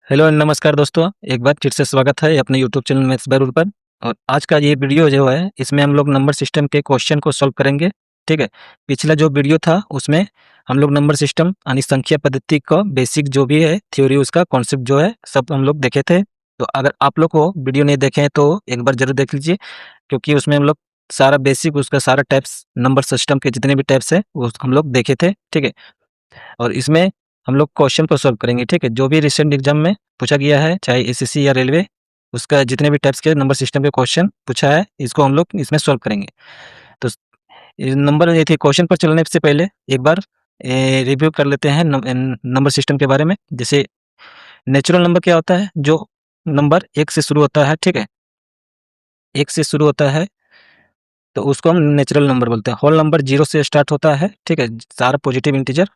Hello नमस्कार दोस्तों, एक बार फिर से स्वागत है अपने YouTube channel maths by rule पर। और आज का ये वीडियो जो है इसमें हम लोग नंबर सिस्टम के क्वेश्चन को सॉल्व करेंगे। ठीक है। पिछला जो वीडियो था उसमें हम लोग नंबर सिस्टम यानी संख्या पद्धति का बेसिक जो भी है थ्योरी, उसका कॉन्सेप्ट जो है सब हम लोग देखे थे। तो अगर आप लोग को वीडियो नहीं देखे हैं तो एक बार जरूर देख लीजिए, क्योंकि उसमें हम लोग सारा बेसिक उसका सारा टाइप्स नंबर सिस्टम के जितने भी टाइप्स है वो हम लोग देखे थे। ठीक है। और इसमें हम लोग क्वेश्चन को सॉल्व करेंगे। ठीक है। जो भी रिसेंट एग्जाम में पूछा गया है, चाहे एसएससी या रेलवे, उसका जितने भी टाइप्स के नंबर सिस्टम के क्वेश्चन पूछा है, इसको हम लोग इसमें सॉल्व करेंगे। तो ये नंबर ये थे। क्वेश्चन पर चलने से पहले एक बार रिव्यू कर लेते हैं नंबर सिस्टम के बारे में। जैसे नेचुरल नंबर क्या होता है? जो नंबर एक से शुरू होता है। ठीक है। एक से शुरू होता है तो उसको हम नेचुरल नंबर बोलते हैं। होल नंबर जीरो से स्टार्ट होता है। ठीक है। सारा पॉजिटिव इंटीजर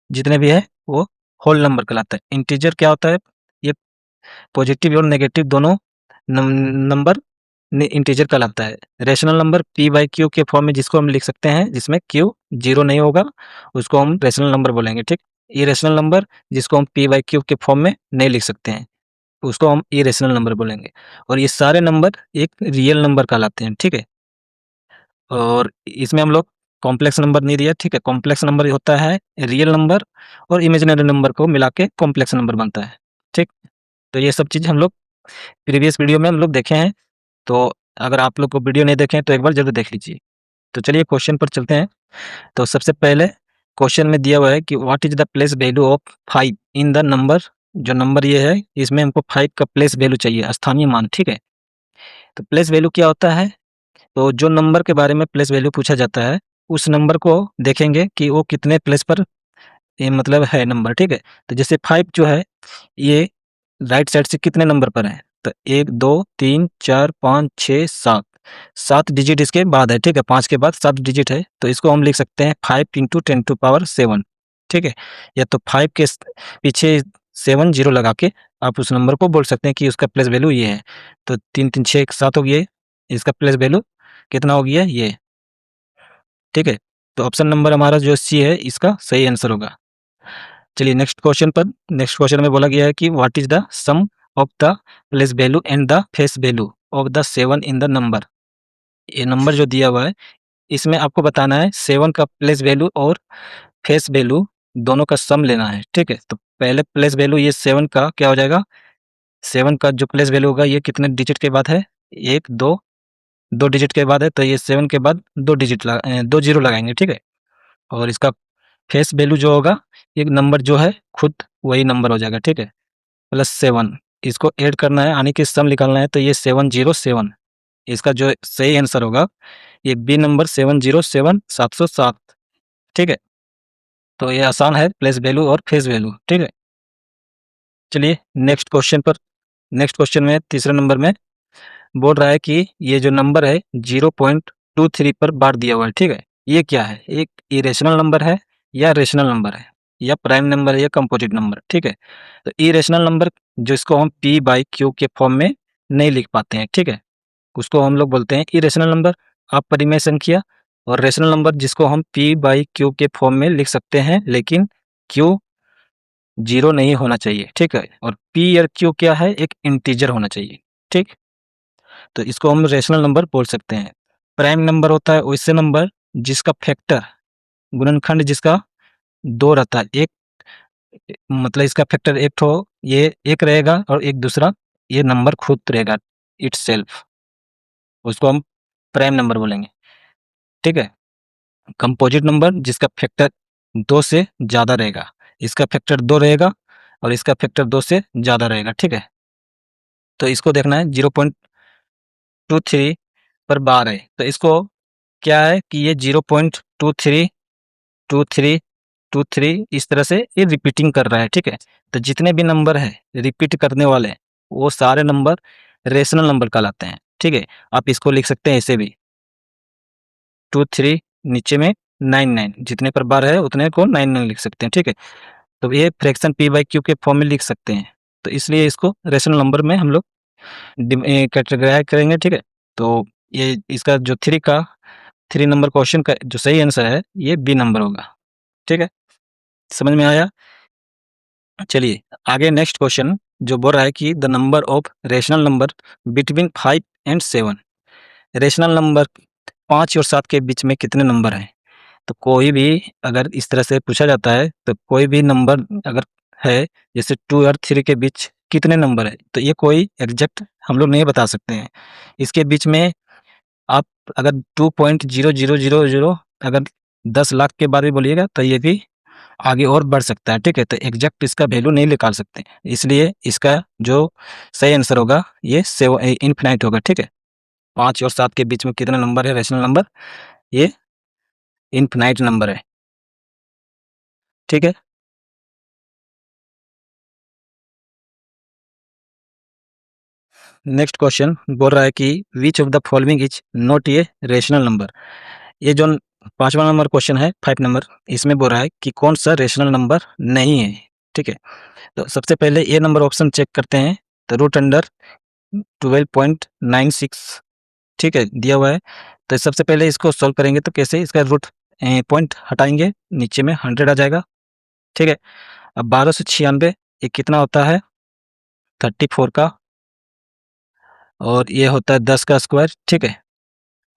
जितने भी है वो होल नंबर कहलाता है। इंटीजर क्या होता है? ये पॉजिटिव और नेगेटिव दोनों नंबर इंटीजर कहलाता है। Rational number P by Q के फॉर्म में जिसको हम लिख सकते हैं, जिसमें क्यू जीरो नहीं होगा, उसको हम रेशनल नंबर बोलेंगे। ठीक। इरेशनल नंबर जिसको हम पी बाई क्यू के फॉर्म में नहीं लिख सकते हैं, उसको हम इरेशनल नंबर बोलेंगे। और ये सारे नंबर एक रियल नंबर कहलाते हैं। ठीक है। और इसमें हम लोग कॉम्प्लेक्स नंबर नहीं दिया। ठीक है। कॉम्प्लेक्स नंबर होता है रियल नंबर और इमेजिनरी नंबर को मिला के कॉम्प्लेक्स नंबर बनता है। ठीक। तो ये सब चीज़ हम लोग प्रीवियस वीडियो में हम लोग देखे हैं। तो अगर आप लोग को वीडियो नहीं देखे हैं तो एक बार जरूर देख लीजिए। तो चलिए क्वेश्चन पर चलते हैं। तो सबसे पहले क्वेश्चन में दिया हुआ है कि what is the place value of 5 in the number. जो नंबर ये है इसमें हमको 5 का प्लेस वैल्यू चाहिए, स्थानीय मान। ठीक है। तो प्लेस वैल्यू क्या होता है? तो जो नंबर के बारे में प्लेस वैल्यू पूछा जाता है, उस नंबर को देखेंगे कि वो कितने प्लेस पर ये मतलब है नंबर। ठीक है। तो जैसे 5 जो है ये राइट साइड से कितने नंबर पर है? तो 1 2 3 4 5 6 7, 7 डिजिट इसके बाद है। ठीक है। 5 के बाद 7 डिजिट है, तो इसको हम लिख सकते हैं 5 इंटू 10 टू पावर 7। ठीक है। या तो 5 के पीछे 7 जीरो लगा के आप उस नंबर को बोल सकते हैं कि उसका प्लेस वैल्यू ये है। तो 3 3 6 7 हो गया, इसका प्लेस वैल्यू कितना हो गया ये। ठीक है। तो ऑप्शन नंबर हमारा जो सी है इसका सही आंसर होगा। चलिए नेक्स्ट क्वेश्चन में बोला गया है कि what is the sum of the place value and the face value of the 7 in the number. ये नंबर जो दिया हुआ है इसमें आपको बताना है 7 का प्लेस वैल्यू और फेस वैल्यू दोनों का सम लेना है। ठीक है। तो पहले प्लेस वैल्यू ये 7 का क्या हो जाएगा? 7 का जो प्लेस वैल्यू होगा ये कितने डिजिट के बाद है? 1 2, 2 डिजिट के बाद है, तो ये 7 के बाद 2 जीरो लगाएंगे। ठीक है। और इसका फेस वैल्यू जो होगा, एक नंबर जो है खुद वही नंबर हो जाएगा। ठीक है। +7 इसको ऐड करना है, यानी कि सम निकालना है, तो ये 707। इसका जो सही आंसर होगा ये बी नंबर 707 707। ठीक है। तो ये आसान है, प्लेस वैल्यू और फेस वैल्यू। ठीक है। चलिए नेक्स्ट क्वेश्चन में तीसरे नंबर में बोल रहा है कि ये जो नंबर है 0.23 पर बार दिया हुआ है। ठीक है। ये क्या है? एक इरेशनल नंबर है या रेशनल नंबर है या प्राइम नंबर है या कंपोजिट नंबर। ठीक है। तो इरेशनल नंबर जिसको हम पी बाई क्यू के फॉर्म में नहीं लिख पाते हैं। ठीक है। उसको हम लोग बोलते हैं इरेशनल नंबर, अपरिमेय संख्या। और रेशनल नंबर जिसको हम पी बाई क्यू के फॉर्म में लिख सकते हैं, लेकिन क्यू जीरो नहीं होना चाहिए। ठीक है। और पी और क्यू क्या है? एक इंटीजर होना चाहिए। ठीक। तो इसको हम रेशनल नंबर बोल सकते हैं। प्राइम नंबर होता है वैसे नंबर जिसका फैक्टर, गुणनखंड जिसका 2 रहता है। एक मतलब इसका फैक्टर एक ठो ये एक रहेगा और एक दूसरा ये नंबर खुद रहेगा इटसेल्फ, उसको हम प्राइम नंबर बोलेंगे। ठीक है। कंपोजिट नंबर जिसका फैक्टर 2 से ज़्यादा रहेगा, इसका फैक्टर 2 रहेगा और इसका फैक्टर 2 से ज़्यादा रहेगा। ठीक है। तो इसको देखना है 0.23 पर बार है, तो इसको क्या है कि ये 0.23 23 23 इस तरह से ये रिपीटिंग कर रहा है। ठीक है। तो जितने भी नंबर है रिपीट करने वाले वो सारे नंबर रेशनल नंबर कहलाते हैं। ठीक है। आप इसको लिख सकते हैं ऐसे भी 23 नीचे में 99, जितने पर बार है उतने को 99 लिख सकते हैं। ठीक है। तो ये फ्रैक्शन पी बाई क्यू के फॉर्म में लिख सकते हैं, तो इसलिए इसको रेशनल नंबर में हम लोग कैटेगराइज करेंगे। ठीक है। तो ये इसका जो 3 नंबर क्वेश्चन का जो सही आंसर है ये बी नंबर होगा। ठीक है। समझ में आया? चलिए आगे नेक्स्ट क्वेश्चन जो बोल रहा है कि the number of rational number between 5 and 7। Rational number 5 और 7 के बीच में कितने नंबर हैं? तो कोई भी अगर इस तरह से पूछा जाता है तो कोई भी नंबर अगर है जैसे 2 और 3 के बीच कितने नंबर है, तो ये कोई एग्जैक्ट हम लोग नहीं बता सकते हैं। इसके बीच में आप अगर 2.0000 अगर 10 लाख के बारे में बोलिएगा तो ये भी आगे और बढ़ सकता है, ठीक है? तो एग्जैक्ट इसका वैल्यू नहीं निकाल सकते, इसलिए इसका जो सही आंसर होगा ये इनफिनाइट होगा, ठीक है? 5 और 7 के बीच में कितने नंबर है रेशनल नंबर, ये इनफिनाइट नंबर है, ठीक है? नेक्स्ट क्वेश्चन बोल रहा है कि विच of the following is not a rational number. ये जो 5वां नंबर क्वेश्चन है 5 नंबर, इसमें बोल रहा है कि कौन सा रेशनल नंबर नहीं है, ठीक है? तो सबसे पहले ए नंबर ऑप्शन चेक करते हैं, तो रूट अंडर 12.96, ठीक है, दिया हुआ है। तो सबसे पहले इसको सॉल्व करेंगे तो कैसे, इसका रूट पॉइंट हटाएंगे, नीचे में 100 आ जाएगा, ठीक है? अब 12 से 96 ये कितना होता है 34 का, और ये होता है 10 का स्क्वायर, ठीक है?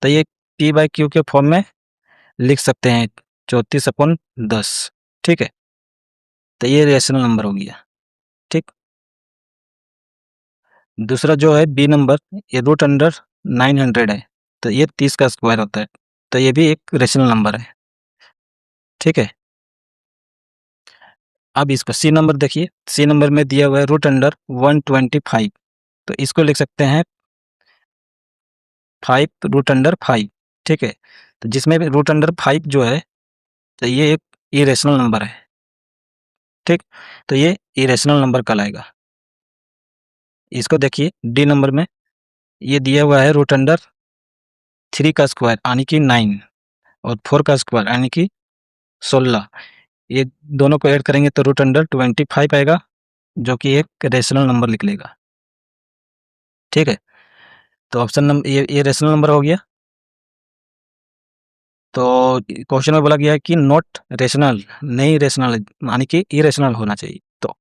तो ये पी बाई क्यू के फॉर्म में लिख सकते हैं 34/10, ठीक है? तो ये रेशनल नंबर हो गया, ठीक। दूसरा जो है बी नंबर, ये रूट अंडर 900 है, तो ये 30 का स्क्वायर होता है, तो ये भी एक रेशनल नंबर है, ठीक है? अब इसका सी नंबर देखिए, सी नंबर में दिया हुआ है रूट अंडर 125, तो इसको लिख सकते हैं 5 रूट अंडर 5, ठीक है? तो जिसमें भी रूट अंडर 5 जो है, तो ये एक इरेशनल नंबर है, ठीक? तो ये इरेशनल नंबर कहलाएगा। इसको देखिए डी नंबर में ये दिया हुआ है रूट अंडर 3 का स्क्वायर यानी कि 9 और 4 का स्क्वायर यानी कि 16, ये दोनों को ऐड करेंगे तो रूट अंडर 25 आएगा, जो कि एक रेशनल नंबर निकलेगा, ठीक है? तो ऑप्शन नंबर ये रेशनल नंबर हो गया। तो क्वेश्चन में बोला गया है कि नॉट रेशनल, नहीं रेशनल यानी कि इरेशनल होना चाहिए, तो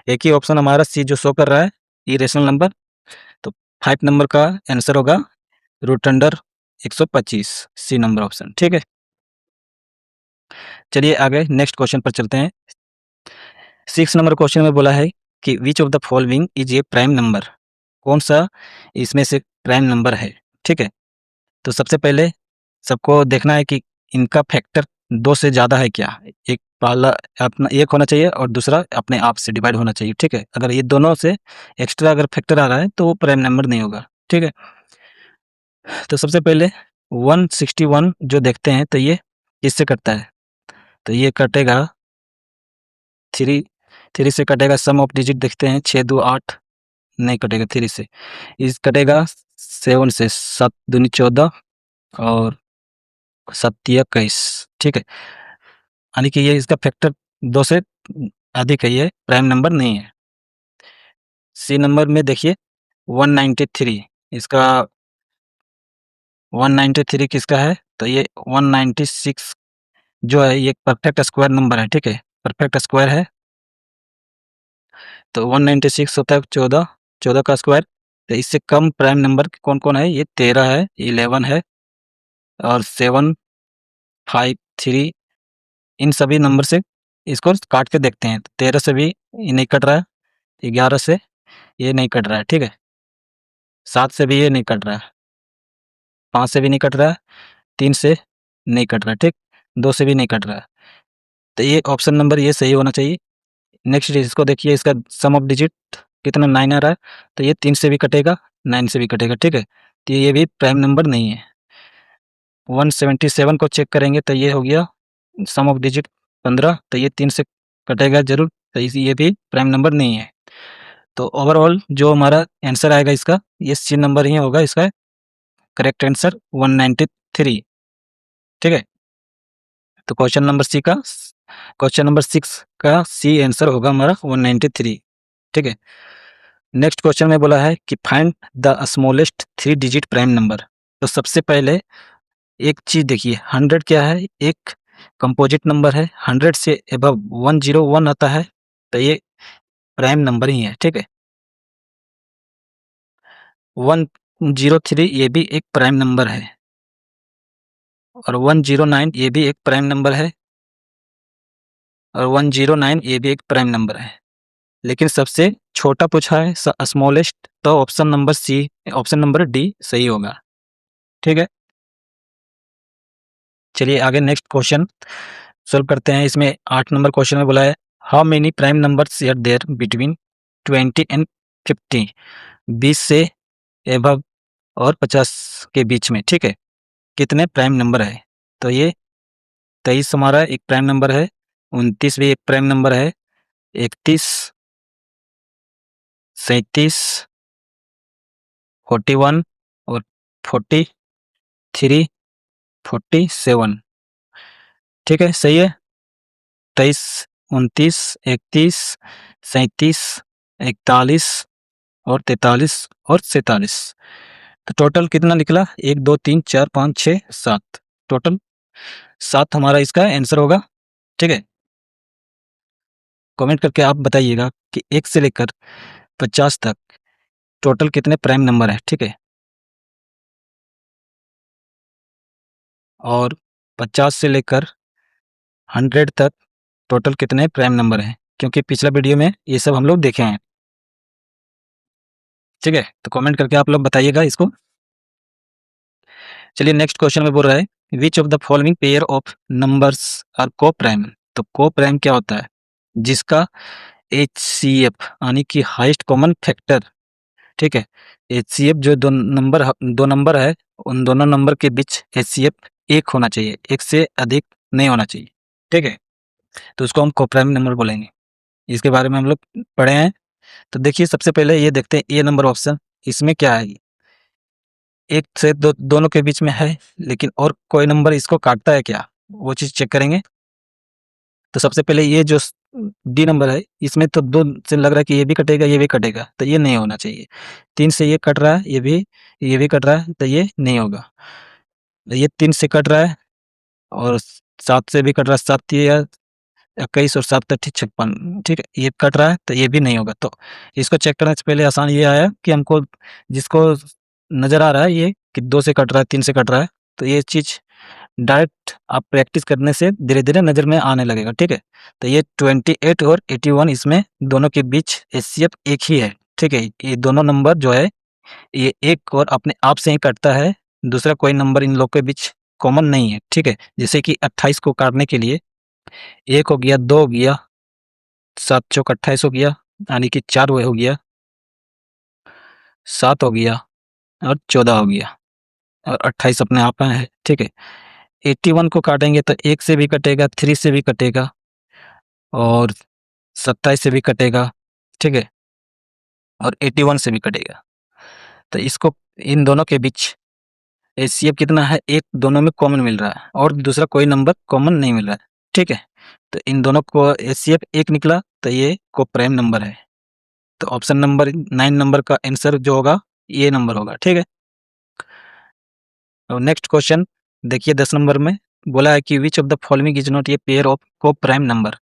एक ही ऑप्शन हमारा सी जो शो कर रहा है इरेशनल नंबर, तो 5 नंबर का आंसर होगा root under 125, C number option, ठीक है? चलिए आगे नेक्स्ट क्वेश्चन पर चलते हैं। 6 नंबर क्वेश्चन में बोला है कि विच of the following is a prime number, कौन सा इसमें से प्राइम नंबर है, ठीक है? तो सबसे पहले सबको देखना है कि इनका फैक्टर 2 से ज़्यादा है क्या? एक पहला अपना 1 होना चाहिए और दूसरा अपने आप से डिवाइड होना चाहिए, ठीक है? अगर ये दोनों से एक्स्ट्रा अगर फैक्टर आ रहा है तो वो प्राइम नंबर नहीं होगा, ठीक है? तो सबसे पहले 161 जो देखते हैं तो ये किससे कटता है? तो ये कटेगा 3, 3 से कटेगा, सम ऑफ डिजिट देखते हैं 6 2 8, नहीं कटेगा 3 से। इस कटेगा 7 से, 7 दूनी 14 और 7 तिया 21, ठीक है? यानी कि ये इसका फैक्टर 2 से अधिक है, ये प्राइम नंबर नहीं है। सी नंबर में देखिए 193, इसका 193 किसका है? तो ये 196 जो है ये परफेक्ट स्क्वायर नंबर है, ठीक है? परफेक्ट स्क्वायर है, तो 196 होता है 14, 14 का स्क्वायर। तो इससे कम प्राइम नंबर कौन-कौन है? ये 13 है, 11 है और 7, 5, 3, इन सभी नंबर से इसको काट के देखते हैं। 13 से भी ये नहीं कट रहा है, 11 से ये नहीं कट रहा है, ठीक है? 7 से भी ये नहीं कट रहा है, 5 से भी नहीं कट रहा है, 3 से नहीं कट रहा है, ठीक? 2 से भी नहीं कट रहा है। तो ये ऑप्शन नंबर ये सही होना चाहिए। नेक्स्ट इसको देखिए, इसका सम ऑफ डिजिट कितना 9 आ रहा है, तो ये 3 से भी कटेगा, 9 से भी कटेगा, ठीक है? तो ये भी प्राइम नंबर नहीं है। 177 को चेक करेंगे तो ये हो गया सम ऑफ डिजिट 15, तो ये 3 से कटेगा ज़रूर, तो ये भी प्राइम नंबर नहीं है। तो ओवरऑल जो हमारा आंसर आएगा इसका, ये सी नंबर ही होगा इसका करेक्ट आंसर 193, ठीक है? तो क्वेश्चन नंबर 6 का सी आंसर होगा हमारा 193, ठीक है? नेक्स्ट क्वेश्चन में बोला है कि find the smallest 3 digit prime number. तो सबसे पहले एक चीज़ देखिए, 100 क्या है? एक कंपोजिट नंबर है, 100 से अबव 101 आता है, तो ये प्राइम नंबर ही है, ठीक है। 103 ये भी एक प्राइम नंबर है, और 109 ये भी एक प्राइम नंबर है, और 109 ये भी एक प्राइम नंबर है। लेकिन सबसे छोटा पूछा है, स्मॉलेस्ट, तो option number C, option number D सही होगा, ठीक है। चलिए आगे नेक्स्ट क्वेश्चन सॉल्व करते हैं। इसमें 8 नंबर क्वेश्चन में बोला है, how many prime numbers are there between 20 and 50, 20 से एबव और 50 के बीच में, ठीक है, कितने प्राइम नंबर है। तो ये 23 हमारा एक प्राइम नंबर है, 29 भी एक प्राइम नंबर है, 31, 37, 41 और 43, 47, ठीक है, सही है। 23, 29, 31, 37, 41 और 43 और 47। तो टोटल कितना निकला? 1 2 3 4 5 6 7, टोटल 7 हमारा इसका आंसर होगा, ठीक है। कमेंट करके आप बताइएगा कि 1 से लेकर 50 तक टोटल कितने प्राइम नंबर है, ठीक है। और 50 से लेकर 100 तक टोटल कितने प्राइम नंबर हैं, क्योंकि पिछला वीडियो में ये सब हम लोग देखे हैं, ठीक है। तो कमेंट करके आप लोग बताइएगा इसको। चलिए नेक्स्ट क्वेश्चन में बोल रहा है, which of the following pair of numbers are coprime. तो को प्राइम क्या होता है? जिसका HCF यानी कि हाईएस्ट कॉमन फैक्टर, ठीक है। HCF जो दो नंबर है, उन दोनों नंबर के बीच HCF 1 होना चाहिए, 1 से अधिक नहीं होना चाहिए, ठीक है। तो उसको हम को प्राइम नंबर बोलेंगे। इसके बारे में हम लोग पढ़े हैं। तो देखिए सबसे पहले ये देखते हैं, ए नंबर ऑप्शन, इसमें क्या है? 1 से दोनों के बीच में है, लेकिन और कोई नंबर इसको काटता है क्या, वो चीज़ चेक करेंगे। तो सबसे पहले ये जो डी नंबर है, इसमें तो 2 से लग रहा है कि ये भी कटेगा, ये भी कटेगा, तो ये नहीं होना चाहिए। 3 से ये कट रहा है, ये भी कट रहा है, तो ये नहीं होगा। ये 3 से कट रहा है और 7 से भी कट रहा है, 7 तिया 21 और 7 तक 56, ठीक है, ये कट रहा है, तो ये भी नहीं होगा। तो इसको चेक करने से पहले आसान ये आया कि हमको जिसको नज़र आ रहा है ये कि 2 से कट रहा है, 3 से कट रहा है, तो ये चीज़ डायरेक्ट आप प्रैक्टिस करने से धीरे-धीरे नज़र में आने लगेगा, ठीक है। तो ये 28 और 81 इसमें दोनों के बीच एचसीएफ एक ही है, ठीक है। ये दोनों नंबर जो है ये एक और अपने आप से ही कटता है, दूसरा कोई नंबर इन लोग के बीच कॉमन नहीं है, ठीक है। जैसे कि 28 को काटने के लिए 1 हो गया, 2 हो गया, 7 चौक 28 हो गया, यानी कि 4 वो हो गया, 7 हो गया और 14 हो गया, और 28 अपने आप में है, ठीक है। 81 को काटेंगे तो 1 से भी कटेगा, 3 से भी कटेगा और 27 से भी कटेगा, ठीक है, और 81 से भी कटेगा। तो इसको इन दोनों के बीच एचसीएफ कितना है? 1 दोनों में कॉमन मिल रहा है और दूसरा कोई नंबर कॉमन नहीं मिल रहा है, ठीक है। तो इन दोनों को एचसीएफ 1 निकला, तो ये कोप्राइम नंबर है। तो ऑप्शन नंबर 9 नंबर का आंसर जो होगा ये नंबर होगा, ठीक है। और नेक्स्ट क्वेश्चन देखिए 10 नंबर में बोला है कि विच of the following is not a pair of coprime number.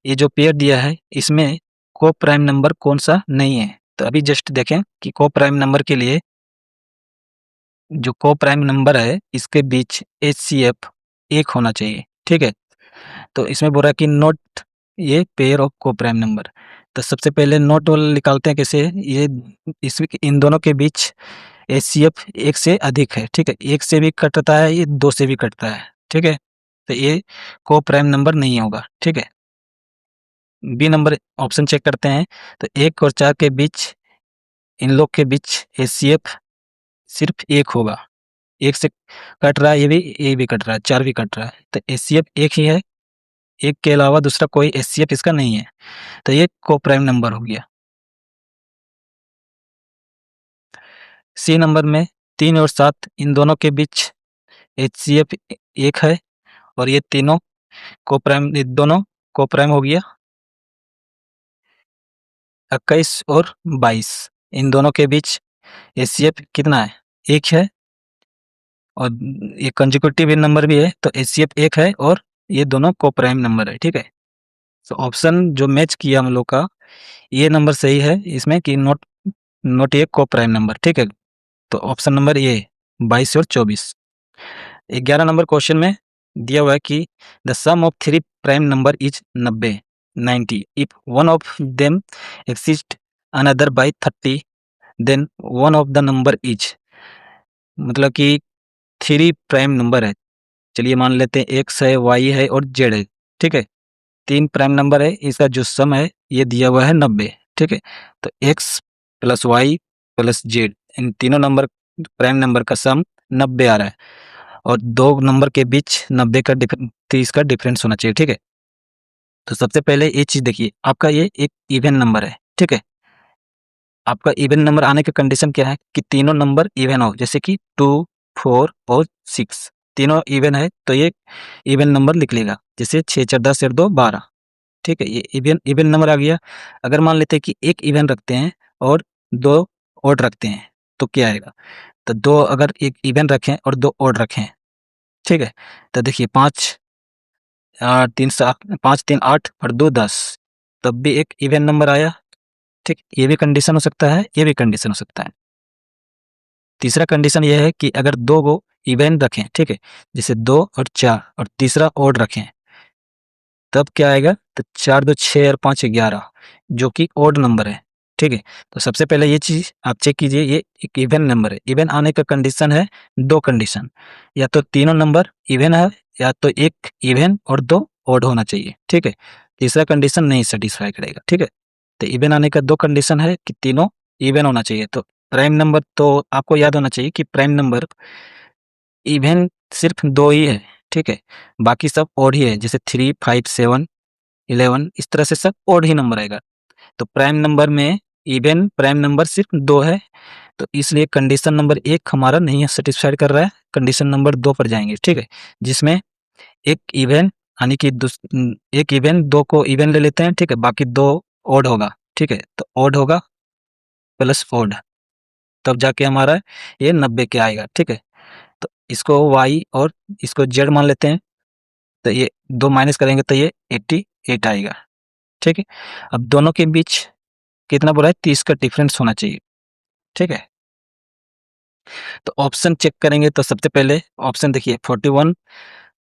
ये जो पेयर दिया है इसमें कोप्राइम नंबर कौन सा नहीं है। तो अभी जस्ट देखें कि कोप्राइम नंबर के लिए जो कोप्राइम नंबर है इसके बीच एचसीएफ 1 होना चाहिए, ठीक है। तो इसमें बोल रहा है कि नॉट ये पेयर ऑफ कोप्राइम नंबर। तो सबसे पहले नोट वाला निकालते हैं कैसे? ये इन दोनों के बीच एचसीएफ 1 से अधिक है, ठीक है। 1 से भी कटता है, ये 2 से भी कटता है, ठीक है। तो ये कोप्राइम नंबर नहीं होगा, ठीक है। बी नंबर ऑप्शन चेक करते हैं। तो 1 और 4 के बीच इन लोग के बीच एचसीएफ सिर्फ 1 होगा। 1 से कट रहा है, ये भी कट रहा है, 4 भी कट रहा है, तो एचसीएफ 1 ही है। 1 के अलावा दूसरा कोई एचसीएफ इसका नहीं है, तो ये कोप्राइम नंबर हो गया। सी नंबर में 3 और 7 इन दोनों के बीच एचसीएफ 1 है और ये तीनों कोप्राइम, दोनों कोप्राइम हो गया। 21 और 22 इन दोनों के बीच एचसीएफ कितना है? 1 है, और ये कंसेक्यूटिव नंबर भी है, तो एचसीएफ 1 है और ये दोनों कोप्राइम नंबर है, ठीक है। तो ऑप्शन जो मैच किया हम लोग का ये नंबर सही है इसमें कि नॉट नॉट ये को प्राइम नंबर, ठीक है। तो ऑप्शन नंबर ए 22 और 24। 11 नंबर क्वेश्चन में दिया हुआ है कि the sum of three prime number is 90 90 if one of them exist another by 30 then one of the number is, मतलब कि थ्री प्राइम नंबर है। चलिए मान लेते हैं एक्स है, वाई है और जेड है, ठीक है। तीन प्राइम नंबर है, इसका जो सम है ये दिया हुआ है 90, ठीक है। तो X plus Y plus Z, इन तीनों नंबर प्राइम नंबर का सम 90 आ रहा है और दो नंबर के बीच 90 का 30 का डिफरेंस होना चाहिए, ठीक है। तो सबसे पहले ये चीज़ देखिए, आपका ये एक इवन नंबर है, ठीक है। आपका इवन नंबर आने का कंडीशन क्या है कि तीनों नंबर इवन हो, जैसे कि 2, 4 और 6 तीनों इवन है तो ये इवन नंबर लिख लेगा। जैसे 6 4 10 और 2 12, ठीक है। ये इवन इवन नंबर आ गया। अगर मान लेते हैं कि एक इवन रखते हैं और दो ऑड रखते हैं तो क्या आएगा? तो दो अगर एक इवन रखें और दो ऑड रखें, ठीक है। तो देखिए 5 3 7 5 3 8 और 2 10, तब भी एक इवन नंबर आया, ठीक। ये भी कंडीशन हो सकता है, ये भी कंडीशन हो सकता है। तीसरा कंडीशन ये है कि अगर दो को इवन रखें, ठीक है, जैसे 2 और 4 और तीसरा ऑड रखें, तब क्या आएगा? तो 4 2 6 और 5 11, जो कि ऑड नंबर है, ठीक है। तो सबसे पहले ये चीज़ आप चेक कीजिए, ये एक इवन नंबर है। इवन आने का कंडीशन है दो कंडीशन, या तो तीनों नंबर इवन है या तो एक इवन और दो ऑड होना चाहिए, ठीक है। तीसरा कंडीशन नहीं सेटिस्फाई करेगा, ठीक है। तो इवन आने का दो कंडीशन है कि तीनों इवन होना चाहिए। तो प्राइम नंबर तो आपको याद होना चाहिए कि प्राइम नंबर इवन सिर्फ दो ही है, ठीक है। बाकी सब ऑड ही है, जैसे 3 5 7 11 इस तरह से सब ऑड ही नंबर आएगा। तो प्राइम नंबर में इवन प्राइम नंबर सिर्फ दो है, तो इसलिए कंडीशन नंबर एक हमारा नहीं सेटिस्फाइड कर रहा है, कंडीशन नंबर दो पर जाएंगे, ठीक है। जिसमें एक इवन यानी कि एक इवन दो को इवन ले लेते हैं, ठीक है, बाकी दो ऑड होगा, ठीक है। तो ऑड होगा प्लस ऑड, तब जाके हमारा ये 90 के आएगा, ठीक है। तो इसको वाई और इसको जेड मान लेते हैं, तो ये दो माइनस करेंगे तो ये 88 आएगा, ठीक है। अब दोनों के बीच कितना बोला है? 30 का डिफरेंस होना चाहिए, ठीक है। तो ऑप्शन चेक करेंगे तो सबसे पहले ऑप्शन देखिए 41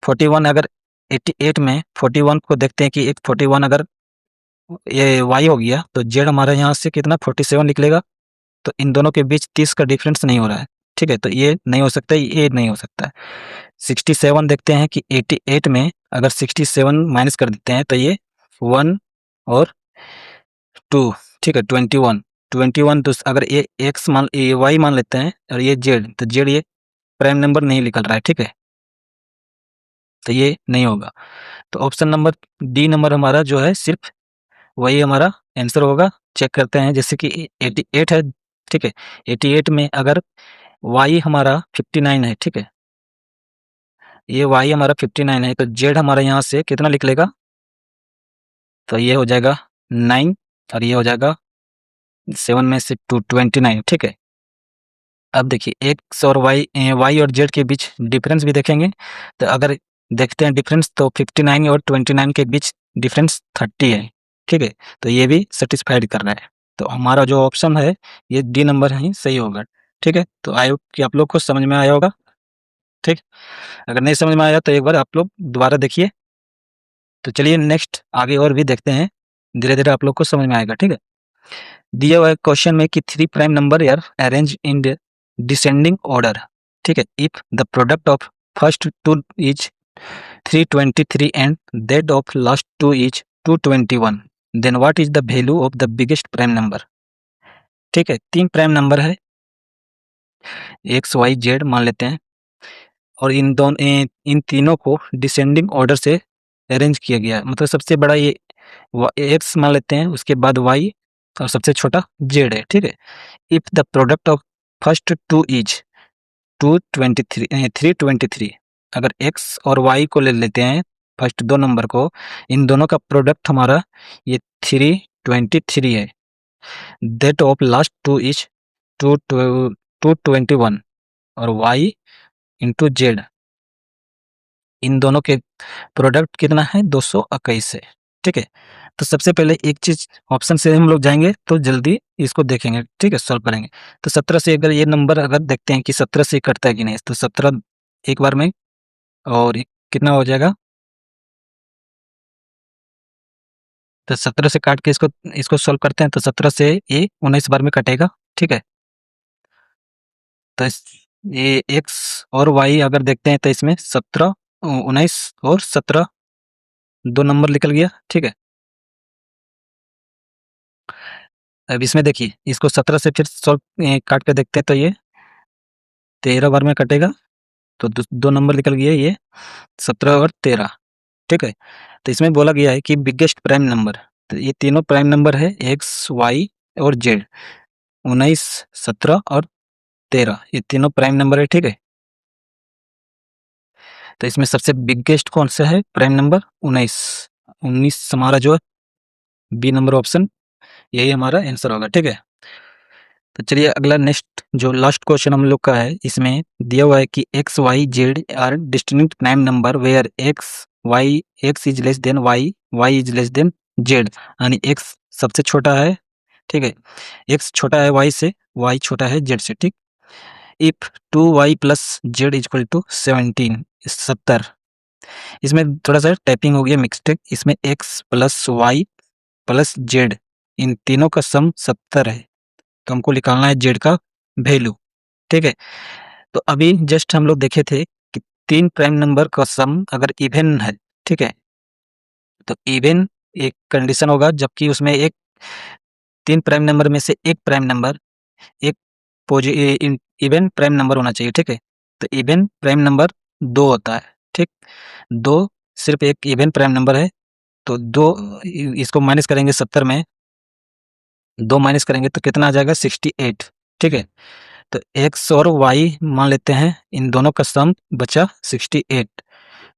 41 अगर 88 में 41 को देखते हैं कि एक 41 अगर ये वाई हो गया तो जेड हमारा यहाँ से कितना 47 निकलेगा। तो इन दोनों के बीच 30 का डिफरेंस नहीं हो रहा है, ठीक है। तो ये नहीं हो सकता, ये नहीं हो सकता है। 67 देखते हैं कि 88 में अगर 67 माइनस कर देते हैं तो ये 1 और 2, ठीक है। 21 21 तो अगर ये एक्स मान ये वाई मान लेते हैं और ये जेड, तो जेड ये प्राइम नंबर नहीं निकल रहा है, ठीक है। तो ये नहीं होगा। तो ऑप्शन नंबर डी नंबर हमारा जो है सिर्फ वही हमारा आंसर होगा। चेक करते हैं, जैसे कि 88 है, ठीक है। 88 में अगर वाई हमारा 59 है, ठीक है, ये वाई हमारा 59 है, तो जेड हमारा यहाँ से कितना निकलेगा? तो ये हो जाएगा 9 और ये हो जाएगा 7 में से 2 29, ठीक है। अब देखिए एक्स और वाई और जेड के बीच डिफरेंस भी देखेंगे। तो अगर देखते हैं डिफरेंस तो 59 और 29 के बीच डिफरेंस 30 है, ठीक है। तो ये भी सेटिस्फाइड कर रहा है। तो हमारा जो ऑप्शन है ये डी नंबर ही सही होगा, ठीक है। तो आई होप कि आप लोग को समझ में आया होगा, ठीक। अगर नहीं समझ में आया तो एक बार आप लोग दोबारा देखिए। तो चलिए नेक्स्ट आगे और भी देखते हैं, धीरे-धीरे आप लोग को समझ में आएगा, ठीक है। दिया हुआ है क्वेश्चन में कि three prime number are arrange in descending order, ठीक है। If the product of first two is 323 and that of last two is 221, then what is the value of the biggest prime number, ठीक है। तीन prime number है, X Y Z मान लेते हैं, और इन तीनों को डिसेंडिंग ऑर्डर से अरेंज किया गया है। मतलब सबसे बड़ा ये एक्स मान लेते हैं, उसके बाद वाई और सबसे छोटा जेड है, ठीक है। If the product of first two is 323, अगर एक्स और वाई को ले लेते हैं फर्स्ट दो नंबर को, इन दोनों का प्रोडक्ट हमारा ये 323 है। That of last two is 221 और वाई इंटू जेड, इन दोनों के प्रोडक्ट कितना है? 221 है, ठीक है। तो सबसे पहले एक चीज़ ऑप्शन से हम लोग जाएँगे तो जल्दी इसको देखेंगे, ठीक है, सॉल्व करेंगे। तो 17 से अगर ये नंबर अगर देखते हैं कि 17 से कटता है कि नहीं, तो 17 एक बार में और कितना हो जाएगा, तो 17 से काट के इसको सॉल्व करते हैं तो 17 से ये 19 बार में कटेगा, ठीक है। तो ये एक्स और वाई अगर देखते हैं तो इसमें 17, 19 और 17 2 नंबर निकल गया, ठीक है। अब इसमें देखिए इसको 17 से फिर काट के देखते हैं तो ये 13 बार में कटेगा, तो 2 नंबर निकल गया ये 17 और 13, ठीक है। तो इसमें बोला गया है कि बिगेस्ट प्राइम नंबर, तो ये तीनों प्राइम नंबर है एक्स, वाई और जेड, 19, 17 और 13 ये तीनों प्राइम नंबर है, ठीक है। तो इसमें सबसे बिगेस्ट कौन सा है, प्राइम नंबर 19, 19 हमारा जो बी नंबर ऑप्शन यही हमारा आंसर होगा, ठीक है। तो चलिए अगला नेक्स्ट जो लास्ट क्वेश्चन हम लोग का है, इसमें दिया हुआ है कि X Y Z are distinct prime number where X is less than Y is less than Z, यानी एक्स सबसे छोटा है, ठीक है, एक्स छोटा है वाई से, वाई छोटा है जेड से, ठीक। If 2y plus Z equal to 70, इसमें थोड़ा सा टाइपिंग हो गया मिस्टेक, इसमें X plus Y plus Z इन तीनों का सम 70 है, तो हमको निकालना है जेड का वैल्यू, ठीक है। तो अभी जस्ट हम लोग देखे थे कि 3 प्राइम नंबर का सम अगर इवन है, ठीक है, तो इवन एक कंडीशन होगा जबकि उसमें एक 3 प्राइम नंबर में से एक प्राइम नंबर एक इवन प्राइम नंबर होना चाहिए, ठीक है। तो इवन प्राइम नंबर 2 होता है, ठीक, 2 सिर्फ एक इवन प्राइम नंबर है, तो 2 इसको माइनस करेंगे 70 में, 2 माइनस करेंगे तो कितना आ जाएगा 68, ठीक है। तो एक्स और वाई मान लेते हैं, इन दोनों का सम बचा 68,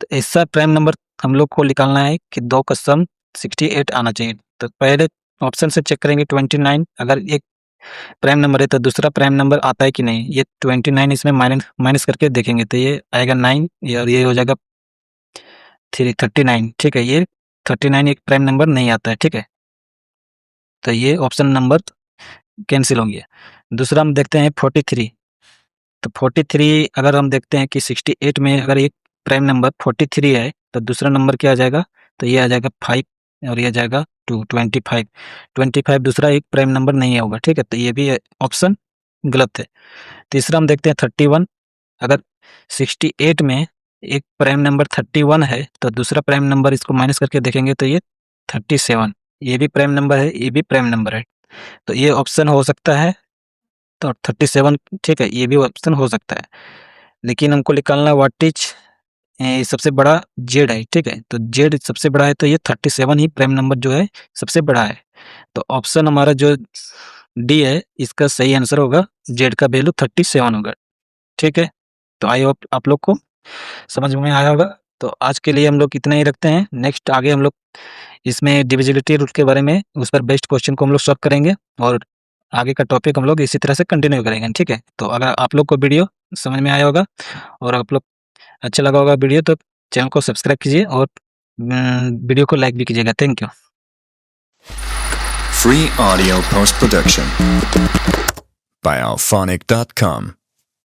तो ऐसा प्राइम नंबर हम लोग को निकालना है कि 2 का सम 68 आना चाहिए। तो पहले ऑप्शन से चेक करेंगे 29, अगर एक प्राइम नंबर है तो दूसरा प्राइम नंबर आता है कि नहीं, ये 29 इसमें माइनस करके देखेंगे तो ये आएगा 9 और ये हो जाएगा 39, ठीक है, ये 39 एक प्राइम नंबर नहीं आता है, ठीक है। तो ये ऑप्शन नंबर कैंसिल हो गया। दूसरा हम देखते हैं 43, तो 43 अगर हम देखते हैं कि 68 में अगर एक प्राइम नंबर 43 है तो दूसरा नंबर क्या आ जाएगा, तो ये आ जाएगा 5 और ये आ जाएगा 2, 25, 25 दूसरा एक प्राइम नंबर नहीं होगा, ठीक है, तो ये भी ऑप्शन गलत है। तीसरा हम देखते हैं 31, अगर 68 में एक प्राइम नंबर 31 है तो दूसरा प्राइम नंबर इसको माइनस करके देखेंगे तो ये 37, ये भी प्राइम नंबर है, ये भी प्राइम नंबर है, तो ये ऑप्शन हो सकता है, तो 37, ठीक है, ये भी ऑप्शन हो सकता है, लेकिन हमको निकालना व्हाट इज सबसे बड़ा जेड है, ठीक है, तो जेड सबसे बड़ा है तो ये 37 ही प्राइम नंबर जो है सबसे बड़ा है, तो ऑप्शन हमारा जो डी है इसका सही आंसर होगा, जेड का वैल्यू 37 होगा, ठीक है। तो आई होप आप लोग को समझ में आया होगा। तो आज के लिए हम लोग इतना ही रखते हैं, नेक्स्ट आगे हम लोग इसमें डिविजिबिलिटी रूल के बारे में उस पर बेस्ड क्वेश्चन को हम लोग सॉल्व करेंगे और आगे का टॉपिक हम लोग इसी तरह से कंटिन्यू करेंगे, ठीक है। तो अगर आप लोग को वीडियो समझ में आया होगा और आप लोग अच्छा लगा होगा वीडियो तो चैनल को सब्सक्राइब कीजिए और वीडियो को लाइक भी कीजिएगा। Thank you. Free audio post production by alphonic.com